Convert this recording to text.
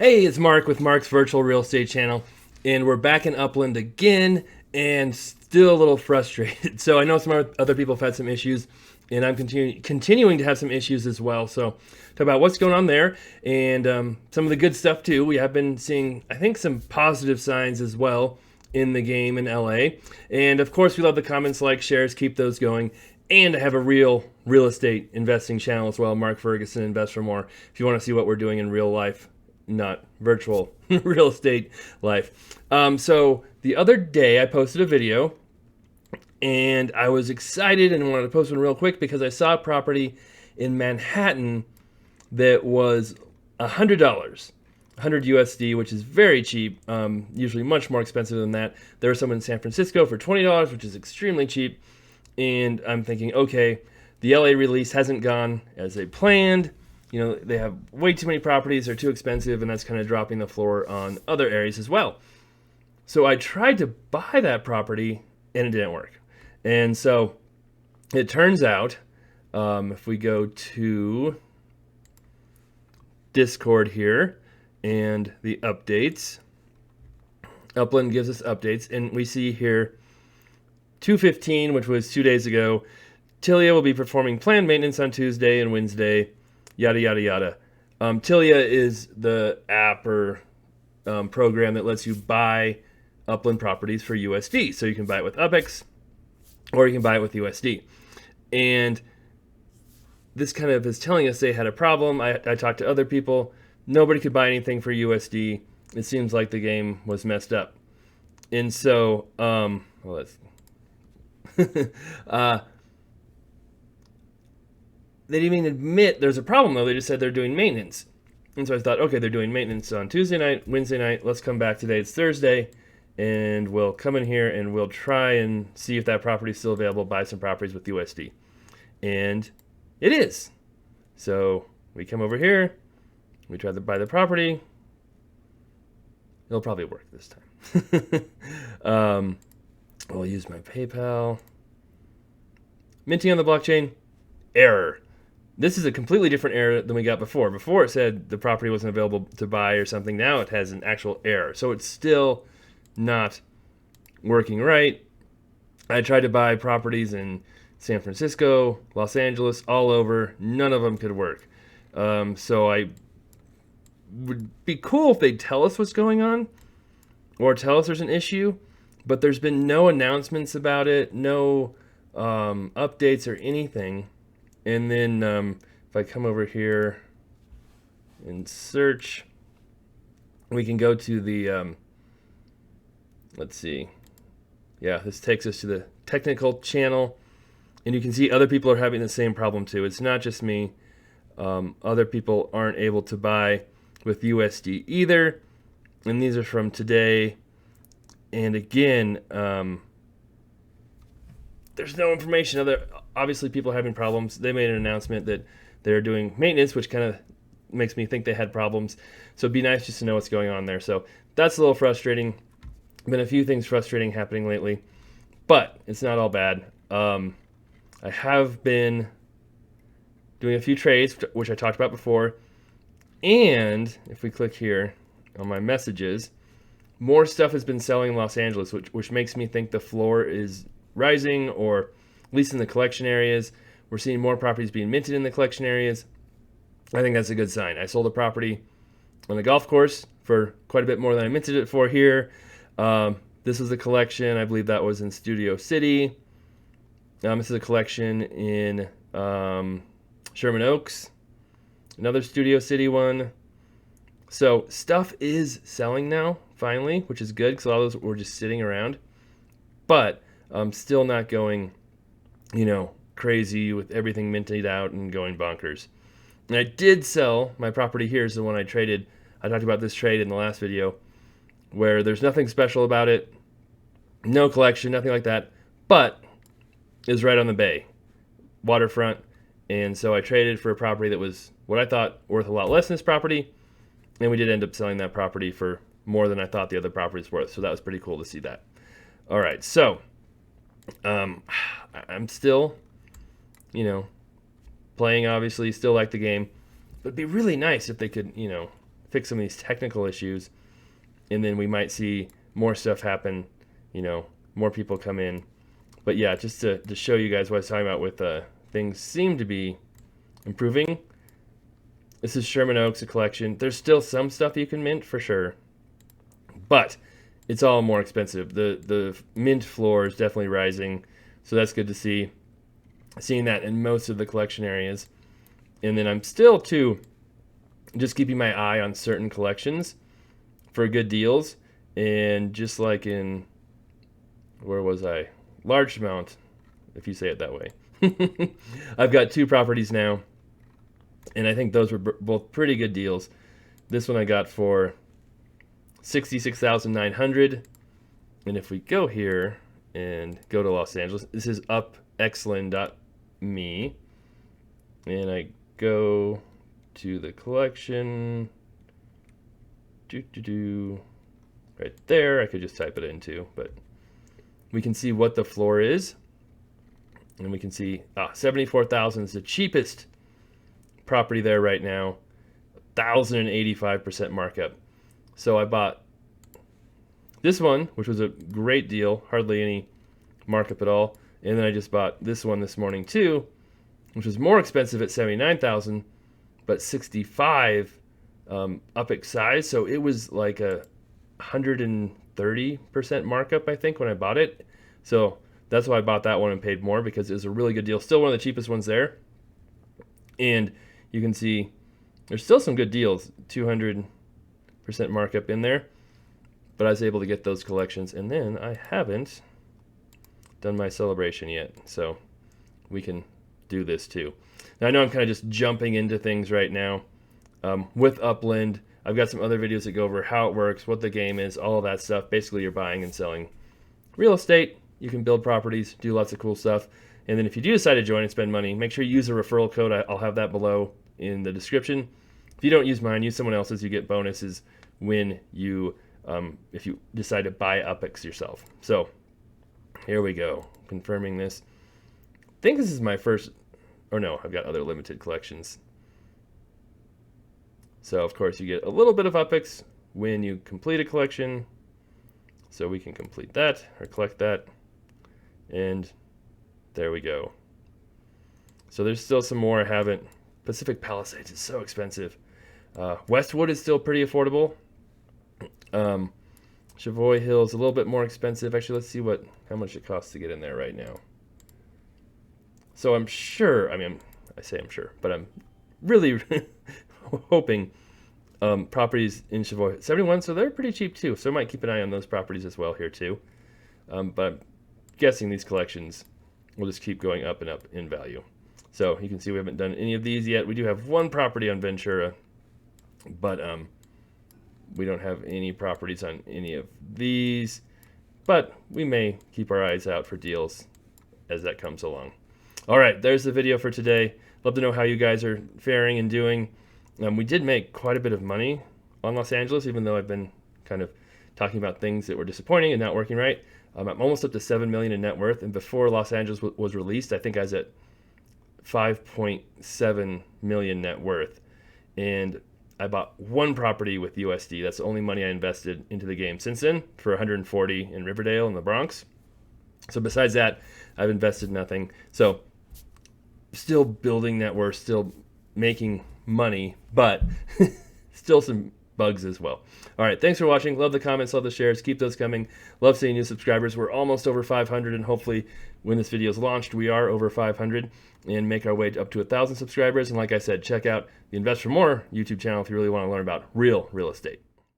Hey, it's Mark with Mark's Virtual Real Estate Channel, and we're back in Upland again and still a little frustrated. So I know some other people have had some issues, and I'm continuing to have some issues as well. So talk about what's going on there and some of the good stuff too. We have been seeing, I think, some positive signs as well in the game in LA. And of course, we love the comments, like, shares, keep those going. And I have a real estate investing channel as well, Mark Ferguson Invest for More, if you want to see what we're doing in real life, not virtual real estate life. So the other day I posted a video and I was excited and wanted to post one real quick because I saw a property in Manhattan that was $100. 100 USD, which is very cheap, usually much more expensive than that. There was some in San Francisco for $20, which is extremely cheap. And I'm thinking, okay, the LA release hasn't gone as they planned. You know, they have way too many properties, they're too expensive, and that's kind of dropping the floor on other areas as well. So I tried to buy that property, and it didn't work. And so it turns out, if we go to Discord here and the updates, Upland gives us updates, and we see here 2:15, which was 2 days ago, Tilia will be performing planned maintenance on Tuesday and Wednesday, yada, yada, yada. Tilia is the app or program that lets you buy Upland properties for USD. So you can buy it with UPEX or you can buy it with USD. And this kind of is telling us they had a problem. I talked to other people. Nobody could buy anything for USD. It seems like the game was messed up. And so, let's... They didn't even admit there's a problem, though. They just said they're doing maintenance. And so I thought, okay, they're doing maintenance on Tuesday night, Wednesday night. Let's come back today. It's Thursday. And we'll come in here and we'll try and see if that property is still available, buy some properties with USD. And it is. So we come over here. We try to buy the property. It'll probably work this time. We'll use my PayPal. Minting on the blockchain. Error. This is a completely different error than we got before. Before it said the property wasn't available to buy or something. Now it has an actual error. So it's still not working right. I tried to buy properties in San Francisco, Los Angeles, all over. None of them could work. So I would be cool if they'd tell us what's going on or tell us there's an issue. But there's been no announcements about it, no updates or anything. And then if I come over here and search, we can go to the, let's see. Yeah, this takes us to the technical channel. And you can see other people are having the same problem too. It's not just me. Other people aren't able to buy with USD either. And these are from today. And again, there's no information. Obviously, people are having problems. They made an announcement that they're doing maintenance, which kind of makes me think they had problems. So it'd be nice just to know what's going on there. So that's a little frustrating. Been a few things frustrating happening lately, but it's not all bad. I have been doing a few trades, which I talked about before. And if we click here on my messages, more stuff has been selling in Los Angeles, which makes me think the floor is rising, or at least in the collection areas. We're seeing more properties being minted in the collection areas. I think that's a good sign. I sold a property on the golf course for quite a bit more than I minted it for here. This was a collection. I believe that was in Studio City. This is a collection in Sherman Oaks. Another Studio City one. So stuff is selling now, finally, which is good because a lot of those were just sitting around. But still not going, crazy with everything minted out and going bonkers. And I did sell my property here. Is the one I traded. I talked about this trade in the last video, where there's nothing special about it, no collection, nothing like that, but is right on the bay, waterfront. And so I traded for a property that was what I thought worth a lot less than this property, and we did end up selling that property for more than I thought the other property was worth. So that was pretty cool to see that. All right, so I'm still, playing, obviously, still like the game. But it'd be really nice if they could, fix some of these technical issues, and then we might see more stuff happen, more people come in. But yeah, just to show you guys what I was talking about with things seem to be improving. This is Sherman Oaks, a collection. There's still some stuff you can mint for sure, but it's all more expensive. The mint floor is definitely rising, so that's good to see. Seeing that in most of the collection areas. And then I'm still, too, just keeping my eye on certain collections for good deals. And just like in, where was I? Largemount, if you say it that way. I've got 2 properties now, and I think those were both pretty good deals. This one I got for $66,900. And if we go here and go to Los Angeles, this is upland.me, and I go to the collection, right there. I could just type it in too, but we can see what the floor is, and we can see $74,000 is the cheapest property there right now, 1,085% markup. So I bought this one, which was a great deal, hardly any markup at all. And then I just bought this one this morning too, which was more expensive at $79,000, but 65 UPIC size. So it was like a 130% markup, I think, when I bought it. So that's why I bought that one and paid more, because it was a really good deal. Still one of the cheapest ones there. And you can see there's still some good deals, 200% markup in there. But I was able to get those collections, and then I haven't done my celebration yet, so we can do this too. Now I know I'm kind of just jumping into things right now. With Upland, I've got some other videos that go over how it works, what the game is, all of that stuff. Basically, you're buying and selling real estate. You can build properties, do lots of cool stuff. And then if you do decide to join and spend money, make sure you use a referral code. I'll have that below in the description. If you don't use mine, use someone else's. You get bonuses when you if you decide to buy UPIX yourself. So here we go, confirming this. I think this is my first, or no, I've got other limited collections. So of course you get a little bit of UPIX when you complete a collection. So we can complete that or collect that, and there we go. So there's still some more I haven't. Pacific Palisades is so expensive. Westwood is still pretty affordable. Chavoy Hill is a little bit more expensive. Actually, let's see how much it costs to get in there right now. So I'm sure, I say I'm sure, but I'm really hoping properties in Chavoy 71, so they're pretty cheap too. So I might keep an eye on those properties as well here too. But I'm guessing these collections will just keep going up and up in value. So you can see we haven't done any of these yet. We do have one property on Ventura, but we don't have any properties on any of these, but we may keep our eyes out for deals as that comes along. All right, there's the video for today. Love to know how you guys are faring and doing. We did make quite a bit of money on Los Angeles, even though I've been kind of talking about things that were disappointing and not working right. I'm almost up to $7 million in net worth, and before Los Angeles was released, I think I was at 5.7 million net worth, and I bought one property with USD. That's the only money I invested into the game since then, for 140 in Riverdale in the Bronx. So besides that, I've invested nothing. So still building net worth, still making money, but still some bugs as well. All right, thanks for watching. Love the comments, love the shares. Keep those coming. Love seeing new subscribers. We're almost over 500, and hopefully when this video is launched, we are over 500 and make our way up to 1,000 subscribers. And like I said, check out the Invest for More YouTube channel if you really want to learn about real estate.